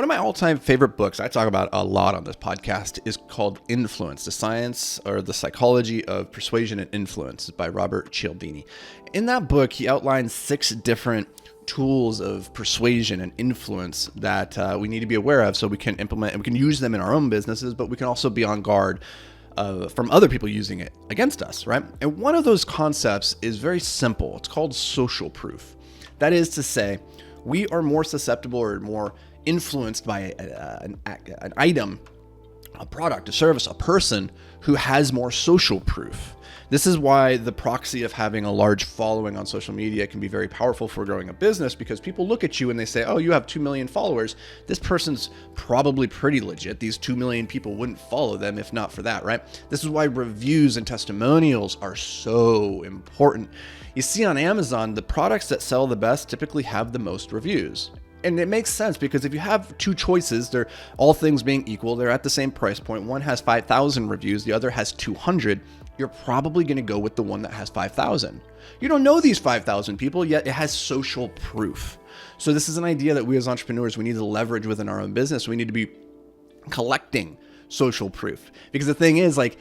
One of my all-time favorite books, I talk about a lot on this podcast, is called Influence, the Science or the Psychology of Persuasion and Influence by Robert Cialdini. In that book, he outlines 6 different tools of persuasion and influence that we need to be aware of so we can implement, and we can use them in our own businesses, but we can also be on guard from other people using it against us, right? And one of those concepts is very simple. It's called social proof. That is to say, we are more susceptible or more influenced by an item, a product, a service, a person who has more social proof. This is why the proxy of having a large following on social media can be very powerful for growing a business, because people look at you and they say, oh, you have 2 million followers. This person's probably pretty legit. These 2 million people wouldn't follow them if not for that, right? This is why reviews and testimonials are so important. You see, on Amazon, the products that sell the best typically have the most reviews. And it makes sense, because if you have 2 choices, they're all things being equal, they're at the same price point. One has 5,000 reviews, the other has 200. You're probably going to go with the one that has 5,000. You don't know these 5,000 people, yet it has social proof. So this is an idea that we as entrepreneurs, we need to leverage within our own business. We need to be collecting social proof. Because the thing is, like,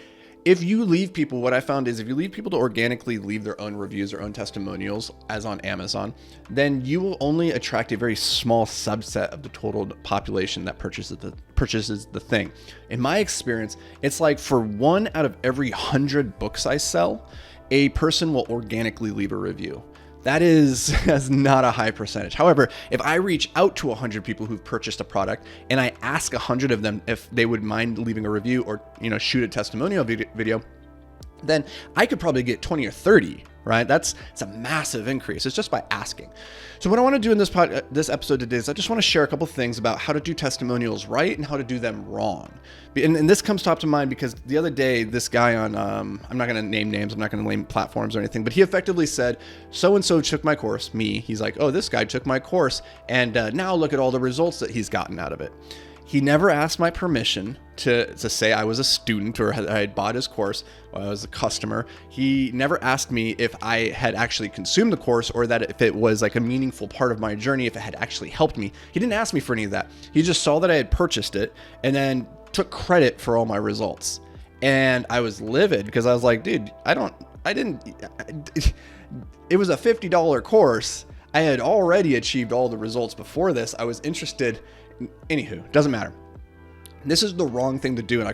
if you leave people, what I found is if you leave people to organically leave their own reviews, their own testimonials, as on Amazon, then you will only attract a very small subset of the total population that purchases the thing. In my experience, it's like for 1 out of every 100 books I sell, a person will organically leave a review. That's not a high percentage. However, if I reach out to 100 people who've purchased a product and I ask 100 of them if they would mind leaving a review or, shoot a testimonial video, then I could probably get 20 or 30, right? It's a massive increase. It's just by asking. So what I want to do in this episode today is I just want to share a couple things about how to do testimonials right and how to do them wrong. And this comes top to mind because the other day, this guy on, I'm not going to name names, I'm not going to name platforms or anything, but he effectively said, so-and-so took my course, me. He's like, oh, this guy took my course, and now look at all the results that he's gotten out of it. He never asked my permission to say I was a student or I had bought his course or I was a customer. He never asked me if I had actually consumed the course or that if it was like a meaningful part of my journey, if it had actually helped me. He didn't ask me for any of that. He just saw that I had purchased it and then took credit for all my results. And I was livid because I was like, dude, it was a $50 course. I had already achieved all the results before this. I was interested. Anywho, doesn't matter. This is the wrong thing to do. And I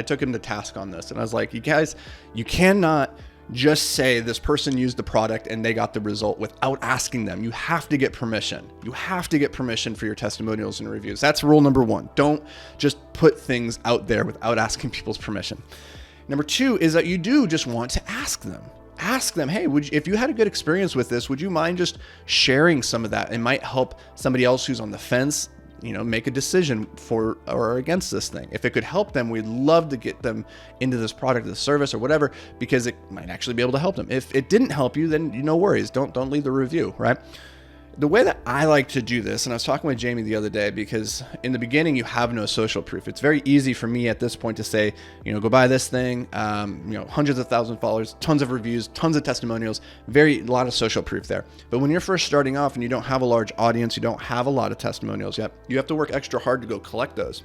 took him to task on this. And I was like, you guys, you cannot just say this person used the product and they got the result without asking them. You have to get permission. You have to get permission for your testimonials and reviews. That's rule number 1. Don't just put things out there without asking people's permission. Number 2 is that you do just want to ask them. Ask them, hey, if you had a good experience with this, would you mind just sharing some of that? It might help somebody else who's on the fence, make a decision for or against this thing. If it could help them, we'd love to get them into this product, this service or whatever, because it might actually be able to help them. If it didn't help you, then no worries. Don't leave the review, right? The way that I like to do this, and I was talking with Jamie the other day, because in the beginning you have no social proof. It's very easy for me at this point to say, go buy this thing, hundreds of thousands of followers, tons of reviews, tons of testimonials, a lot of social proof there. But when you're first starting off and you don't have a large audience, you don't have a lot of testimonials yet, you have to work extra hard to go collect those.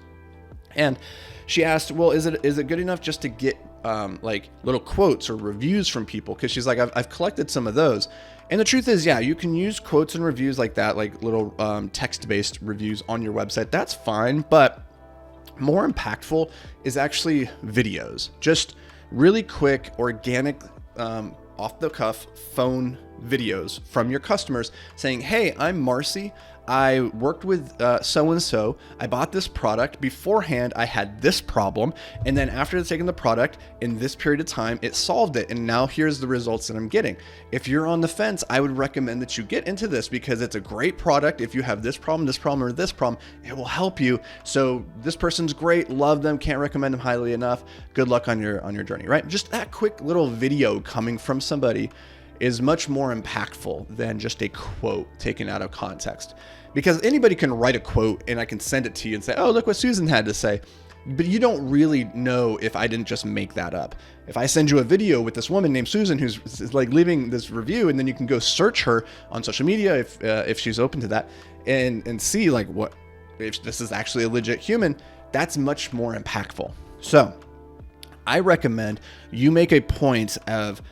And she asked, well, is it good enough just to get like little quotes or reviews from people? Because she's like, I've collected some of those. And the truth is, yeah, you can use quotes and reviews like that, like little text-based reviews on your website. That's fine. But more impactful is actually videos. Just really quick, organic, off-the-cuff phone videos from your customers saying, hey, I'm Marcy. I worked with so-and-so. I bought this product. Beforehand, I had this problem. And then after taking the product in this period of time, it solved it. And now here's the results that I'm getting. If you're on the fence, I would recommend that you get into this because it's a great product. If you have this problem, or this problem, it will help you. So this person's great. Love them. Can't recommend them highly enough. Good luck on your journey, right? Just that quick little video coming from somebody is much more impactful than just a quote taken out of context. Because anybody can write a quote and I can send it to you and say, oh, look what Susan had to say. But you don't really know if I didn't just make that up. If I send you a video with this woman named Susan who's like leaving this review, and then you can go search her on social media if she's open to that, and see like if this is actually a legit human, that's much more impactful. So I recommend you make a point of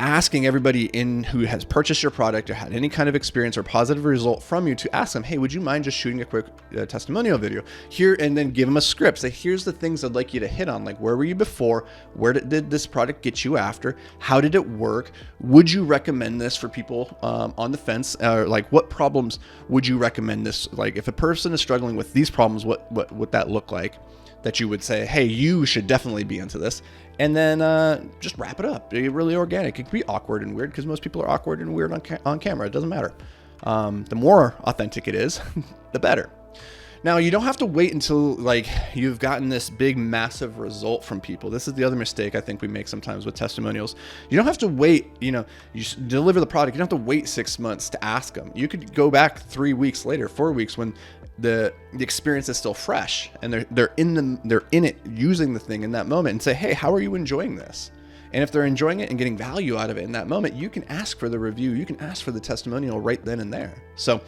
asking everybody in who has purchased your product or had any kind of experience or positive result from you, to ask them, hey, would you mind just shooting a quick testimonial video here, and then give them a script. Say, here's the things I'd like you to hit on. Like, where were you before? Where did this product get you after? How did it work? Would you recommend this for people on the fence? Like, what problems would you recommend this? Like, if a person is struggling with these problems, what would that look like? That you would say, hey, you should definitely be into this. And then just wrap it up. Be really organic. It can be awkward and weird because most people are awkward and weird on camera. It doesn't matter. The more authentic it is, the better. Now, you don't have to wait until like you've gotten this big, massive result from people. This is the other mistake I think we make sometimes with testimonials. You don't have to wait, you deliver the product. You don't have to wait 6 months to ask them. You could go back 3 weeks later, 4 weeks, when the experience is still fresh and they're in it using the thing in that moment, and say, hey, how are you enjoying this? And if they're enjoying it and getting value out of it in that moment, you can ask for the review. You can ask for the testimonial right then and there. So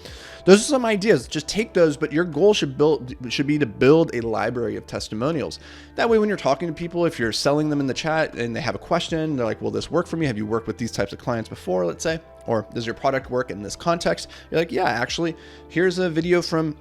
those are some ideas. Just take those, but your goal should be to build a library of testimonials. That way, when you're talking to people, if you're selling them in the chat and they have a question, they're like, will this work for me? Have you worked with these types of clients before, let's say? Or does your product work in this context? You're like, yeah, actually, here's a video from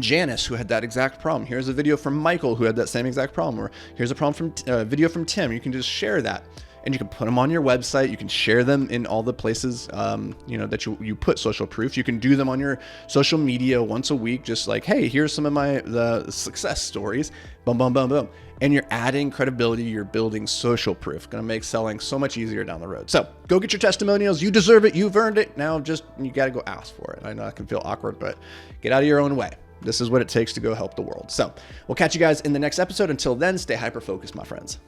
Janice who had that exact problem. Here's a video from Michael who had that same exact problem. Or here's a problem from video from Tim. You can just share that, and you can put them on your website. You can share them in all the places that you put social proof. You can do them on your social media once a week, just like, hey, here's some of the success stories. Boom, boom, boom, boom. And you're adding credibility. You're building social proof. Going to make selling so much easier down the road. So go get your testimonials. You deserve it. You've earned it. Now you got to go ask for it. I know it can feel awkward, but get out of your own way. This is what it takes to go help the world. So we'll catch you guys in the next episode. Until then, stay hyper-focused, my friends.